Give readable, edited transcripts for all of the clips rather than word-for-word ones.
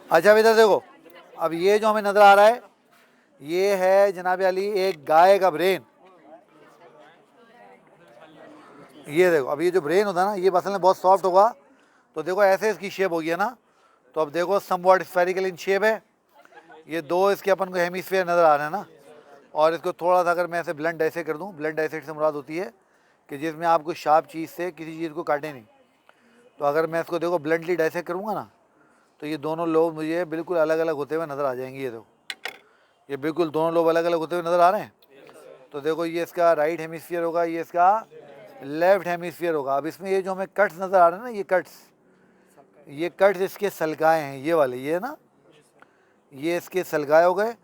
अच्छा अब इधर देखो, अब ये जो हमें नज़र आ रहा है ये है जनाब अली एक गाय का ब्रेन। ये देखो, अब ये जो ब्रेन होता है ना, ये असल में बहुत सॉफ्ट होगा, तो देखो ऐसे इसकी शेप होगी है ना। तो अब देखो समवॉट स्फेरिकल इन शेप है, ये दो इसके अपन को हेमिस्फीयर नज़र आ रहे हैं ना। और इसको थोड़ा सा अगर मैं ऐसे ब्लंट ऐसे कर दूं, ब्लंट ऐसे से मुराद होती है कि जिसमें आपको शार्प चीज़ से किसी चीज़ को काटे नहीं। तो अगर मैं इसको देखो ब्लंटली डाइसेक्ट करूँगा ना, तो ये दोनों लोब मुझे बिल्कुल अलग अलग होते हुए नज़र आ जाएंगे। ये देखो, ये बिल्कुल दोनों लोब अलग अलग होते हुए नज़र आ रहे हैं। तो देखो ये इसका राइट हेमिस्फीयर होगा, ये इसका लेफ्ट हेमिस्फीयर होगा। अब इसमें ये जो हमें कट्स नज़र आ रहे हैं ना, ये कट्स इसके सलगाए हैं, ये वाले, ये ना, ये इसके सलगाए हो गए।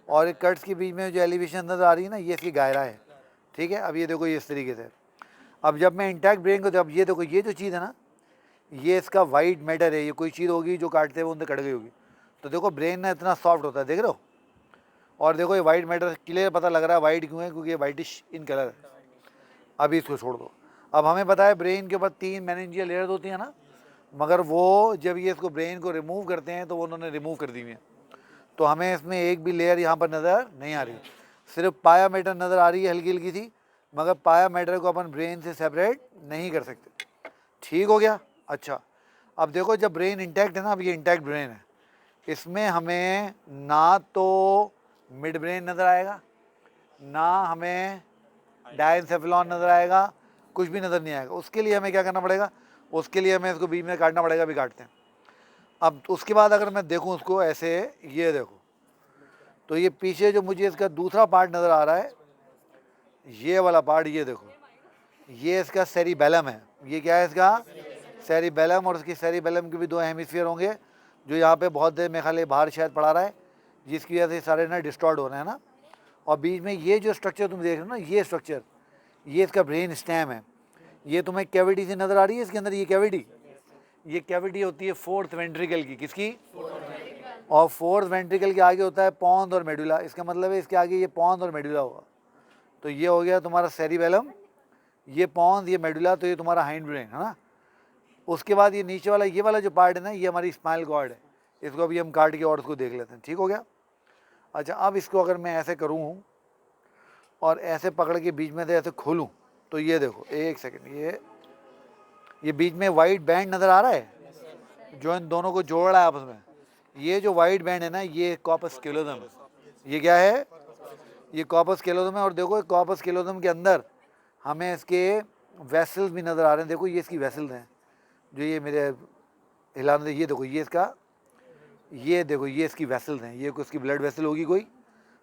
और ये कट्स के बीच में जो एलिवेशन नज़र आ रही है ना, ये इसकी गायरा है। ठीक है, अब ये देखो ये इस तरीके से। अब जब मैं इंटैक्ट ब्रेन को, जब ये देखो ये जो चीज़ है ना, ये इसका वाइट मैटर है, ये कोई चीज़ होगी जो काटते हुए उनसे कट गई होगी। तो देखो ब्रेन ना इतना सॉफ्ट होता है, देख रहे हो। और देखो ये वाइट मैटर क्लियर पता लग रहा है, वाइट क्यों है, क्योंकि ये वाइटिश इन कलर है। अभी इसको छोड़ दो। अब हमें पता है ब्रेन के ऊपर 3 मेनिंजियल लेयर्स होती हैं ना, मगर वो जब ये इसको ब्रेन को रिमूव करते हैं तो वो उन्होंने रिमूव कर दी हुई है। तो हमें इसमें एक भी लेयर यहाँ पर नज़र नहीं आ रही, सिर्फ पाया मैटर नज़र आ रही है हल्की हल्की सी, मगर पाया मैटर को अपन ब्रेन से सेपरेट नहीं कर सकते। ठीक हो गया। अच्छा अब देखो जब ब्रेन इंटैक्ट है ना, अब ये इंटैक्ट ब्रेन है, इसमें हमें ना तो मिड ब्रेन नज़र आएगा, ना हमें डायनसेफेलॉन नज़र आएगा, कुछ भी नज़र नहीं आएगा। उसके लिए हमें क्या करना पड़ेगा, उसके लिए हमें इसको बीच में काटना पड़ेगा। अभी काटते हैं। अब उसके बाद अगर मैं देखूं उसको ऐसे, ये देखो, तो ये पीछे जो मुझे इसका दूसरा पार्ट नज़र आ रहा है, ये वाला पार्ट, ये देखो, ये इसका सेरिबेलम है। ये क्या है इसका सेरिबेलम, और इसकी सेरिबेलम के भी 2 हेमिस्फीयर होंगे, जो यहाँ पे बहुत देर में खाली बाहर शायद पड़ा रहा है, जिसकी वजह से सारे ना डिस्टॉर्ट हो रहे हैं ना। और बीच में ये जो स्ट्रक्चर तुम देख रहे हो ना, ये स्ट्रक्चर, ये इसका ब्रेन स्टेम है। ये तुम्हें कैविटी से नज़र आ रही है, इसके अंदर ये कैविटी, ये कैविटी होती है 4th वेंट्रिकल की, किसकी, और 4th वेंट्रिकल के आगे होता है पॉन्स और मेडुला। इसका मतलब है इसके आगे ये पॉन्स और मेडुला होगा। तो ये हो गया तुम्हारा सेरिबेलम, ये पॉन्स, ये मेडुला, तो ये तुम्हारा हाइंड ब्रेन है ना। उसके बाद ये नीचे वाला, ये वाला जो पार्ट है ना, ये हमारी स्पाइनल कॉर्ड है। इसको अभी हम काट के और उसको देख लेते हैं। ठीक हो गया। अच्छा अब इसको अगर मैं ऐसे करूँ और ऐसे पकड़ के बीच में से ऐसे खोलूँ, तो ये देखो, एक सेकेंड, ये बीच में वाइट बैंड नज़र आ रहा है जो इन दोनों को जोड़ रहा है आपस में। ये जो वाइट बैंड है ना, ये कॉर्पस कैलोजम है। ये क्या है, ये कॉर्पस कैलोजम है। और देखो कॉर्पस कैलोजम के अंदर हमें इसके वेसल्स भी नज़र आ रहे हैं। देखो ये इसकी वेसल्स हैं, जो ये मेरे हिलाने दे, ये देखो ये इसका, ये देखो ये इसकी वेसल्स हैं। ये उसकी ब्लड वेसल होगी कोई,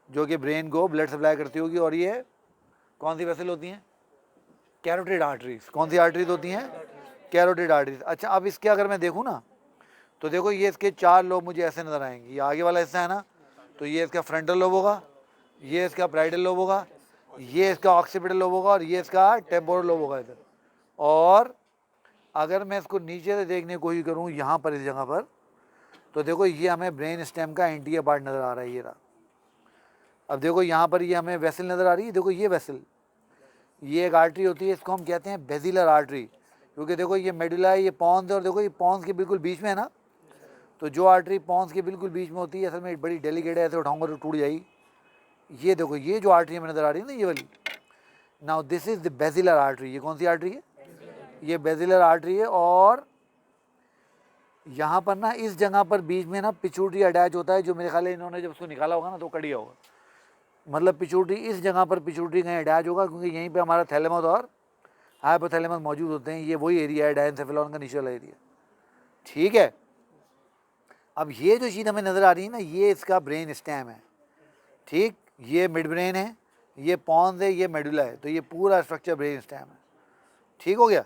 जो कि ब्रेन को ब्लड सप्लाई करती होगी। और ये कौन सी वेसल होती हैं, कैरोटिड आर्टरीज। कौन सी आर्टरीज होती हैं, कैरोटिड आर्टरीज। अच्छा अब इसके अगर मैं देखूँ ना, तो देखो ये इसके 4 लोब मुझे ऐसे नज़र आएंगे। ये आगे वाला हिस्सा है ना, तो ये इसका फ्रंटल लोब होगा, ये इसका पैराइटल लोब होगा, ये इसका ऑक्सीपिटल लोब होगा, और ये इसका टेम्पोरल लोब होगा इधर। और अगर मैं इसको नीचे से देखने की कोशिश करूँ यहाँ पर, इस जगह पर, तो देखो ये हमें ब्रेन स्टेम का एंटीरियर पार्ट नज़र आ रहा है, ये रहा। अब देखो यहाँ पर ये हमें वेसल नज़र आ रही है। देखो ये वेसल, ये एक आर्टरी होती है, इसको हम कहते हैं बेजिलर आर्टरी, क्योंकि देखो ये मेडुला है, ये पॉन्स है, और देखो ये पॉन्स के बिल्कुल बीच में है ना। तो जो आर्टरी पॉन्स के बिल्कुल बीच में होती है, असल में बड़ी डेलिकेट है, ऐसे उठाऊंगा तो टूट जाएगी। ये देखो ये जो आर्टरी हमें नज़र आ रही है ना, ये वाली, now this is the basilar artery. ये कौन सी आर्टरी है, ये बेजिलर आर्टरी है। और यहाँ पर ना इस जगह पर बीच में ना पिट्यूटरी अटैच होता है, जो मेरे ख्याल है इन्होंने जब उसको निकाला होगा ना तो कट गया होगा। मतलब पिट्यूटरी, इस जगह पर पिट्यूटरी कहीं अटैच होगा, क्योंकि यहीं पे हमारा थैलेमस और हाइपोथैलेमस मौजूद होते हैं। ये वही एरिया है डायनसेफेलॉन का नीचे वाला एरिया। ठीक है। अब ये जो चीज़ हमें नज़र आ रही है ना, ये इसका ब्रेन स्टेम है। ठीक, ये मिड ब्रेन है, ये पॉन्स है, ये मेडुला है। तो ये पूरा स्ट्रक्चर ब्रेन स्टेम है। ठीक हो गया।